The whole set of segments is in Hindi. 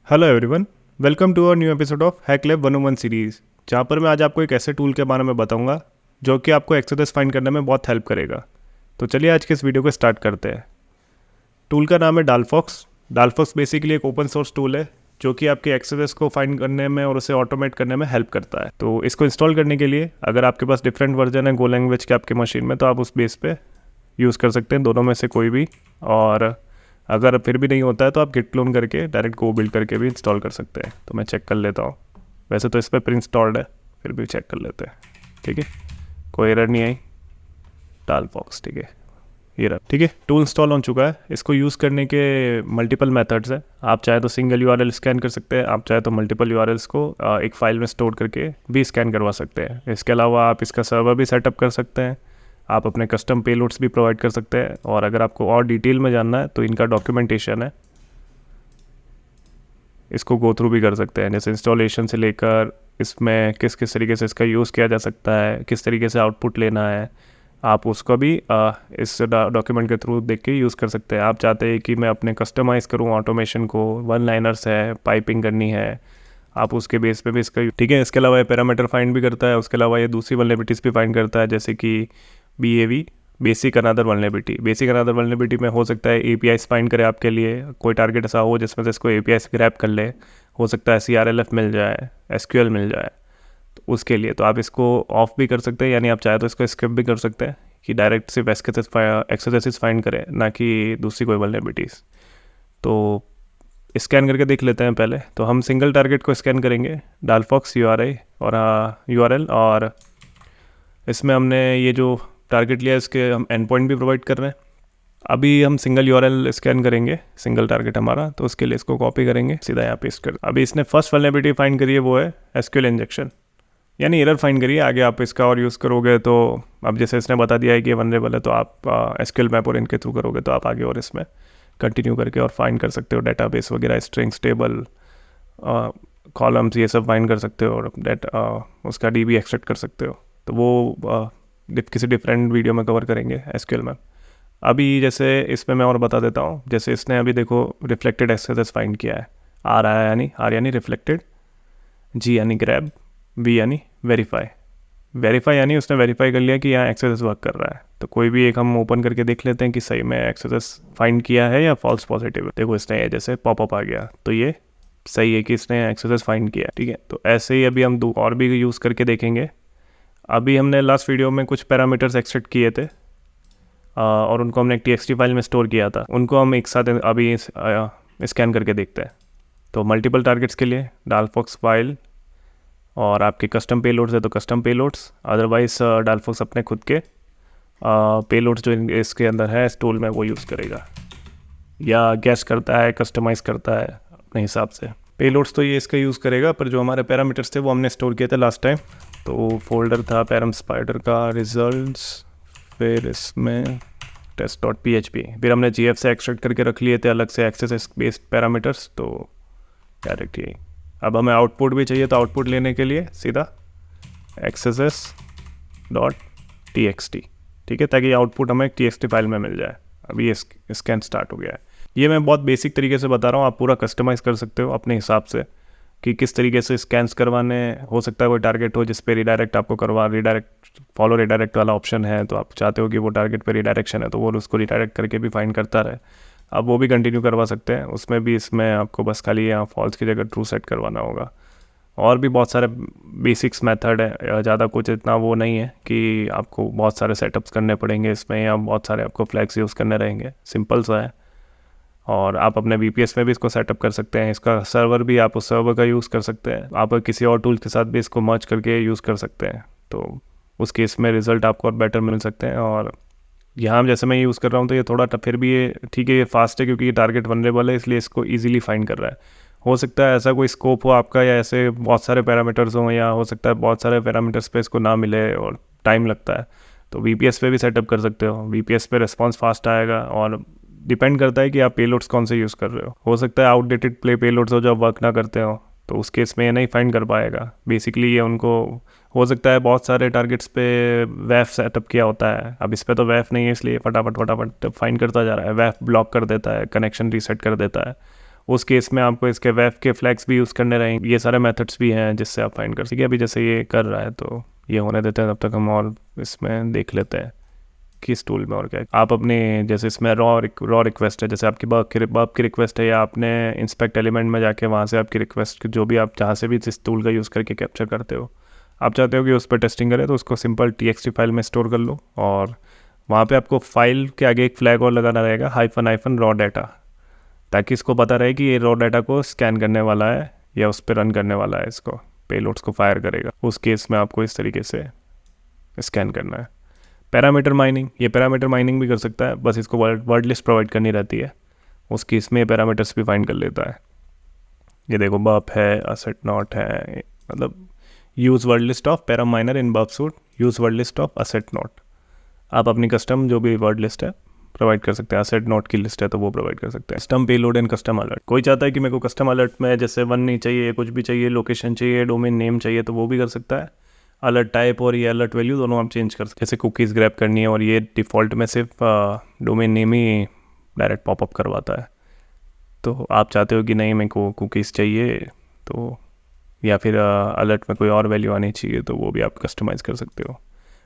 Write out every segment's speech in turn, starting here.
Hello everyone, welcome to our new episode of Hack Lab 101 series, जहाँ पर मैं आज आपको एक ऐसे टूल के बारे में बताऊंगा जो कि आपको एक्सेस फाइंड करने में बहुत हेल्प करेगा। तो चलिए आज के इस वीडियो को स्टार्ट करते हैं। टूल का नाम है डालफॉक्स। डालफॉक्स बेसिकली एक ओपन सोर्स टूल है जो कि आपके एक्सेस को फाइंड करने में और उसे ऑटोमेट करने में हेल्प करता है। तो इसको इंस्टॉल करने के लिए अगर आपके पास डिफरेंट वर्जन है गो लैंग्वेज के आपके मशीन में, तो आप उस बेस पे यूज़ कर सकते हैं, दोनों में से कोई भी। और अगर फिर भी नहीं होता है तो आप गिट क्लोन करके डायरेक्ट गो बिल्ड करके भी इंस्टॉल कर सकते हैं। तो मैं चेक कर लेता हूँ। वैसे तो इस पर प्री इंस्टॉल्ड है, फिर भी चेक कर लेते हैं। ठीक है, कोई एरर नहीं आई। डालफॉक्स ठीक है, ये रहा। ठीक है, टूल इंस्टॉल हो चुका है। इसको यूज़ करने के मल्टीपल मेथड्स हैं। आप चाहे तो सिंगल यूआरएल स्कैन कर सकते हैं, आप चाहे तो मल्टीपल यूआरएल्स को एक फाइल में स्टोर करके भी स्कैन करवा सकते हैं। इसके अलावा आप इसका सर्वर भी सेटअप कर सकते हैं। आप अपने कस्टम पेलोड्स भी प्रोवाइड कर सकते हैं। और अगर आपको और डिटेल में जानना है तो इनका डॉक्यूमेंटेशन है, इसको गो थ्रू भी कर सकते हैं। जैसे इंस्टॉलेशन से लेकर इसमें किस किस तरीके से इसका यूज़ किया जा सकता है, किस तरीके से आउटपुट लेना है, आप उसको भी इस डॉक्यूमेंट के थ्रू देख के यूज़ कर सकते हैं। आप चाहते हैं कि मैं अपने कस्टमाइज़ करूँ ऑटोमेशन को, वन लाइनर्स है, पाइपिंग करनी है, आप उसके बेस पे भी इसका ठीक है। इसके अलावा ये पैरामीटर फाइंड भी करता है। उसके अलावा ये दूसरी वल्नरेबिलिटीज़ भी फाइंड करता है, जैसे कि BAV, basic another vulnerability. Basic another vulnerability में हो सकता है APIs फाइंड करे आपके लिए, कोई टारगेट ऐसा हो जिसमें से इसको APIs ग्रैब कर ले। हो सकता है CRLF मिल जाए, SQL मिल जाए, तो उसके लिए तो आप इसको ऑफ भी कर सकते हैं, यानी आप चाहे तो इसको स्किप भी कर सकते हैं कि डायरेक्ट सिर्फ एक्सेस फाइंड करें, ना कि दूसरी कोई वल्नरेबिलिटीज़। तो स्कैन करके देख लेते हैं पहले। तो हम सिंगल टारगेट को स्कैन करेंगे, डालफॉक्स URI और URL, और इसमें हमने ये जो टारगेट लिया इसके हम एंड पॉइंट भी प्रोवाइड कर रहे हैं। अभी हम सिंगल URL स्कैन करेंगे, सिंगल टारगेट हमारा, तो उसके लिए इसको कॉपी करेंगे, सीधा यहाँ पेस्ट कर। अभी इसने फर्स्ट वल्नरेबिलिटी फाइंड करी है, वो है SQL इंजेक्शन, यानी एरर फाइंड करिए। आगे आप इसका और यूज़ करोगे तो अब जैसे इसने बता दिया है कि वनरेबल है, तो आप SQL मैप और इनके थ्रू करोगे तो आप आगे और इसमें कंटिन्यू करके और फाइंड कर सकते हो डेटाबेस वगैरह, स्ट्रिंग्स, टेबल, कॉलम्स, ये सब फाइंड कर सकते हो, और उसका DB एक्सट्रैक्ट कर सकते हो। तो वो किसी डिफरेंट वीडियो में कवर करेंगे SQL मैप। अभी जैसे इसमें मैं और बता देता हूँ। जैसे इसने अभी देखो रिफ्लेक्टेड एक्सेस फाइंड किया है, R आया यानी R यानी रिफ्लेक्टेड, G यानी ग्रैब, V यानी वेरीफाई यानी उसने वेरीफाई कर लिया कि यहाँ एक्सेस वर्क कर रहा है। तो कोई भी एक हम ओपन करके देख लेते हैं कि सही में एक्सेस फाइंड किया है या फॉल्स पॉजिटिव है। देखो इसने जैसे पॉपअप आ गया, तो ये सही है कि इसने एक्सेस फाइंड किया। ठीक है, तो ऐसे ही अभी हम दो और भी यूज़ करके देखेंगे। अभी हमने लास्ट वीडियो में कुछ पैरामीटर्स एक्सट्रैक्ट किए थे और उनको हमने एक TXT फाइल में स्टोर किया था, उनको हम एक साथ अभी स्कैन करके देखते हैं। तो मल्टीपल टारगेट्स के लिए डालफॉक्स फाइल, और आपके कस्टम पेलोड्स है तो कस्टम पेलोड्स, अदरवाइज डालफॉक्स अपने खुद के पेलोड्स जो इसके अंदर है इस टूल में वो यूज़ करेगा, या गैस करता है, कस्टमाइज़ करता है अपने हिसाब से। पेलोड्स तो ये इसका यूज़ करेगा, पर जो हमारे पैरामीटर्स थे वो हमने स्टोर किए थे लास्ट टाइम। तो फोल्डर था पैरम स्पाइडर का, रिजल्ट्स, फिर इसमें test.php, फिर हमने GF से एक्सट्रैक्ट करके रख लिए थे अलग से एक्सेस बेस्ड पैरामीटर्स। तो डायरेक्ट यही। अब हमें आउटपुट भी चाहिए, तो आउटपुट लेने के लिए सीधा access.txt, ठीक है, ताकि आउटपुट हमें TXT फाइल में मिल जाए। अभी ये स्कैन स्टार्ट हो गया है। ये मैं बहुत बेसिक तरीके से बता रहा हूँ, आप पूरा कस्टमाइज़ कर सकते हो अपने हिसाब से कि किस तरीके से स्कैन्स करवाने। हो सकता है कोई टारगेट हो जिस पे रिडायरेक्ट आपको फॉलो रिडायरेक्ट वाला ऑप्शन है, तो आप चाहते हो कि वो टारगेट पे रिडायरेक्शन है तो वो उसको रिडायरेक्ट करके भी फाइंड करता रहे। आप वो भी कंटिन्यू करवा सकते हैं उसमें भी। इसमें आपको बस खाली यहाँ फॉल्स की जगह ट्रू सेट करवाना होगा। और भी बहुत सारे बेसिक्स मेथड है, ज़्यादा कुछ इतना वो नहीं है कि आपको बहुत सारे सेटअप्स करने पड़ेंगे इसमें, या बहुत सारे आपको फ्लैग्स यूज़ करने रहेंगे। सिंपल सा है। और आप अपने VPS में भी इसको सेटअप कर सकते हैं। इसका सर्वर भी आप उस सर्वर का यूज़ कर सकते हैं। आप किसी और टूल के साथ भी इसको मर्ज करके यूज़ कर सकते हैं, तो उस केस में रिज़ल्ट आपको और बेटर मिल सकते हैं। और यहाँ जैसे मैं यूज़ कर रहा हूँ तो ये थोड़ा फिर भी ये ठीक है, ये फास्ट है क्योंकि ये टारगेट वनरेबल है, इसलिए इसको ईजिली फाइंड कर रहा है। हो सकता है ऐसा कोई स्कोप हो आपका, या ऐसे बहुत सारे पैरामीटर्स हों, या हो सकता है बहुत सारे पैरामीटर्स पे इसको ना मिले और टाइम लगता है, तो VPS पे भी सेटअप कर सकते हो। VPS पे रिस्पॉन्स फास्ट आएगा, और डिपेंड करता है कि आप पेलोड्स कौन से यूज़ कर रहे हो सकता है आउटडेटेड पेलोड्स हो जो वर्क ना करते हो, तो उस केस में ये नहीं फाइंड कर पाएगा। बेसिकली ये उनको हो सकता है बहुत सारे टारगेट्स पे वैफ सेटअप किया होता है। अब इस पर तो वैफ नहीं है, इसलिए फटाफट फाइंड करता जा रहा है। वैफ ब्लॉक कर देता है, कनेक्शन रीसेट कर देता है। उस केस में आपको इसके वेब के फ्लैग्स भी यूज़ करने रहेंगे। ये सारे मेथड्स भी हैं जिससे आप फाइंड कर सकें। अभी जैसे ये कर रहा है तो ये होने देते हैं, तब तक हम और इसमें देख लेते हैं किस टूल में और क्या। आप अपने जैसे इसमें रॉ रिक्वेस्ट है, जैसे आपकी बर्ब की रिक्वेस्ट है, या आपने इंस्पेक्ट एलिमेंट में जाके वहाँ से आपकी रिक्वेस्ट जो भी आप जहाँ से भी इस टूल का यूज़ करके कैप्चर करते हो, आप चाहते हो कि उस पर टेस्टिंग करें, तो उसको सिंपल txt फाइल में स्टोर कर लो और वहाँ पे आपको फाइल के आगे एक फ्लैग और लगाना रहेगा -रॉ डाटा, ताकि इसको पता रहे कि ये रॉ डाटा को स्कैन करने वाला है या उस पर रन करने वाला है, इसको पेलोड्स को फायर करेगा। उस केस में आपको इस तरीके से स्कैन करना है। पैरामीटर माइनिंग, ये पैरामीटर माइनिंग भी कर सकता है, बस इसको वर्ड लिस्ट प्रोवाइड करनी रहती है, उस केस में पैरामीटर्स भी फाइंड कर लेता है। ये देखो बर्ब है, असेट नॉट है, मतलब use word list of para miner in Burp Suite, use word list of Assetnote. आप अपनी कस्टम जो भी वर्ड लिस्ट है प्रोवाइड कर सकते हैं। असेट नोट की लिस्ट है तो वो प्रोवाइड कर सकते हैं। Custom payload and custom alert, कोई चाहता है कि मेरे को कस्टम अलर्ट में जैसे 1 नहीं चाहिए, कुछ भी चाहिए, लोकेशन चाहिए, डोमेन नेम चाहिए, तो वो भी कर सकता है। अलर्ट टाइप और ये अलर्ट वैल्यू दोनों आप चेंज कर सकते हैं। जैसे कुकीज़ ग्रैब करनी है और ये डिफ़ॉल्ट में सिर्फ डोमेन नेम ही डायरेक्ट पॉपअप करवाता है, तो आप चाहते हो कि नहीं मेरे को कुकीज़ चाहिए, तो या फिर अलर्ट में कोई और वैल्यू आनी चाहिए, तो वो भी आप कस्टमाइज़ कर सकते हो।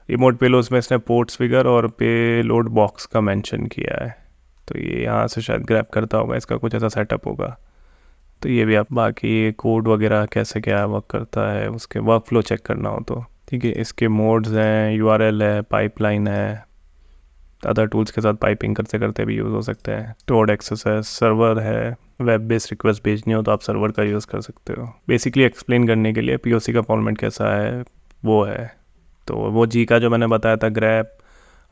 रिमोट पेलोड्स में इसने पोर्ट्स फिगर और पेलोड बॉक्स का मेंशन किया है, तो ये यहाँ से शायद ग्रैब करता होगा, इसका कुछ ऐसा सेटअप होगा। तो ये भी आप बाकी कोड वगैरह कैसे क्या वर्क करता है, उसके वर्क फ्लो चेक करना हो तो ठीक है। इसके मोड्स हैं, URL है, पाइपलाइन है, अदर टूल्स के साथ पाइपिंग करते करते भी यूज़ हो सकते हैं। स्टोर्ड एक्सेस है, सर्वर है, वेब बेस्ड रिक्वेस्ट भेजनी हो तो आप सर्वर का यूज़ कर सकते हो। बेसिकली एक्सप्लेन करने के लिए POC का फॉर्मेट कैसा है वो है, तो वो G का जो मैंने बताया था ग्रैब,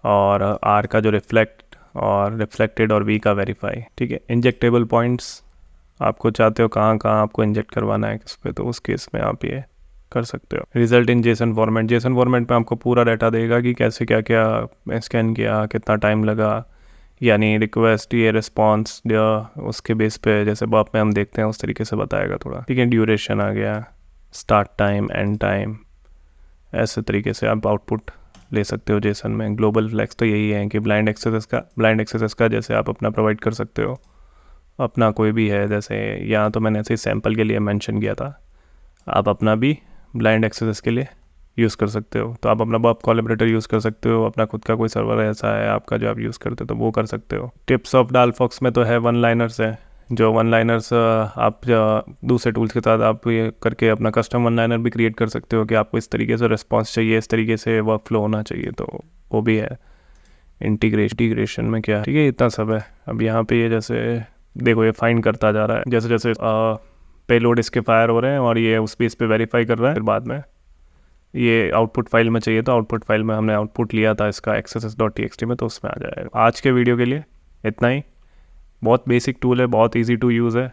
और R का जो रिफ्लेक्ट और रिफ्लेक्टेड, और V का वेरीफाई, ठीक है। इंजेक्टेबल पॉइंट्स आपको चाहते हो कहाँ कहाँ आपको इंजेक्ट करवाना है किस पे, तो उस केस में आप ये कर सकते हो। रिजल्ट इन जेसन फॉर्मेट में आपको पूरा डाटा देगा कि कैसे क्या क्या स्कैन किया, कितना टाइम लगा, यानी रिक्वेस्ट, ये रिस्पॉन्स, उसके बेस पे जैसे बर्ब में हम देखते हैं उस तरीके से बताएगा थोड़ा, ठीक है। ड्यूरेशन आ गया, स्टार्ट टाइम, एंड टाइम, ऐसे तरीके से आप आउटपुट ले सकते हो जेसन में। ग्लोबल फ्लैग्स तो यही है कि ब्लाइंड एक्सेस का जैसे आप अपना प्रोवाइड कर सकते हो, अपना कोई भी है, जैसे यहाँ तो मैंने ऐसे ही सैम्पल के लिए मेंशन किया था, आप अपना भी ब्लाइंड एक्सेस के लिए यूज़ कर सकते हो। तो आप अपना बर्ब कोलैबोरेटर यूज़ कर सकते हो, अपना खुद का कोई सर्वर ऐसा है आपका जो आप यूज़ करते हो तो वो कर सकते हो। टिप्स ऑफ डालफॉक्स में तो है वन लाइनर्स है, जो वन लाइनर्स आप दूसरे टूल्स के साथ आप ये करके अपना कस्टम वन लाइनर भी क्रिएट कर सकते हो कि आपको इस तरीके से रिस्पॉन्स चाहिए, इस तरीके से वर्क फ्लो होना चाहिए, तो वो भी है। इंटीग्रेशन में क्या, ठीक है, इतना सब है। अब यहाँ पे ये जैसे देखो ये फाइंड करता जा रहा है, जैसे जैसे पेलोड इसके फायर हो रहे हैं और ये उस इस पे वेरीफाई कर रहा है। फिर बाद में ये आउटपुट फाइल में चाहिए, तो आउटपुट फाइल में हमने आउटपुट लिया था इसका XSS.txt में, तो उसमें आ जाएगा। आज के वीडियो के लिए इतना ही। बहुत बेसिक टूल है, बहुत इजी टू यूज़ है।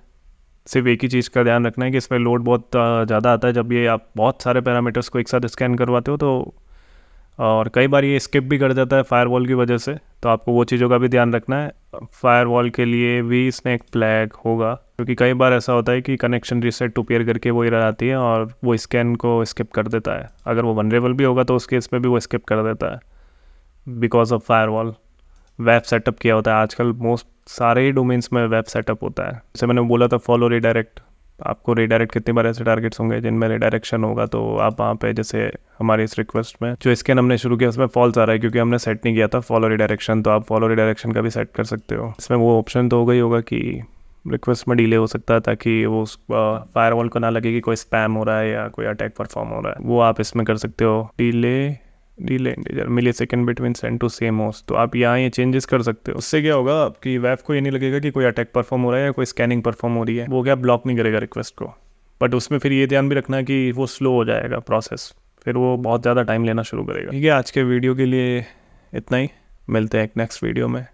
सिर्फ एक ही चीज़ का ध्यान रखना है कि इसमें लोड बहुत ज़्यादा आता है जब ये आप बहुत सारे पैरामीटर्स को एक साथ स्कैन करवाते हो, तो और कई बार ये स्किप भी कर जाता है फायरवॉल की वजह से, तो आपको वो चीज़ों का भी ध्यान रखना है। फायरवॉल के लिए भी इसमें एक फ्लैग होगा, क्योंकि कई बार ऐसा होता है कि कनेक्शन रीसेट टू पेयर करके वो एरर आती है और वो स्कैन को स्किप कर देता है। अगर वो वनरेबल भी होगा तो उस केस में भी वो स्किप कर देता है because of firewall. Web setup किया होता है आजकल, मोस्ट सारे ही डोमेन्स में वेब सेटअप होता है। जैसे मैंने बोला था फॉलो रिडायरेक्ट, आपको रिडायरेक्ट कितनी बार ऐसे टारगेट्स होंगे जिनमें रिडायरेक्शन होगा, तो आप वहाँ पे जैसे हमारे इस रिक्वेस्ट में जो स्कैन हमने शुरू किया उसमें फॉल्स आ रहा है क्योंकि हमने सेट नहीं किया था फॉलो रिडायरेक्शन, तो आप फॉलो रिडायरेक्शन का भी सेट कर सकते हो। इसमें वो ऑप्शन तो होगा ही होगा कि रिक्वेस्ट में डिले हो सकता है, ताकि वो फायरवॉल को ना लगे कि कोई स्पैम हो रहा है या कोई अटैक परफॉर्म हो रहा है, वो आप इसमें कर सकते हो। Delay integer millisecond between send to same host, तो आप यहाँ ये चेंजेस कर सकते हो। उससे क्या होगा आपकी वेब को ये नहीं लगेगा कि कोई अटैक परफॉर्म हो रहा है या कोई स्कैनिंग परफॉर्म हो रही है, वो क्या ब्लॉक नहीं करेगा रिक्वेस्ट को। बट उसमें फिर ये ध्यान भी रखना कि वो स्लो हो जाएगा प्रोसेस, फिर वो बहुत ज़्यादा टाइम लेना शुरू करेगा। ठीक है, आज के वीडियो के लिए इतना ही, मिलते हैं एक नेक्स्ट वीडियो में।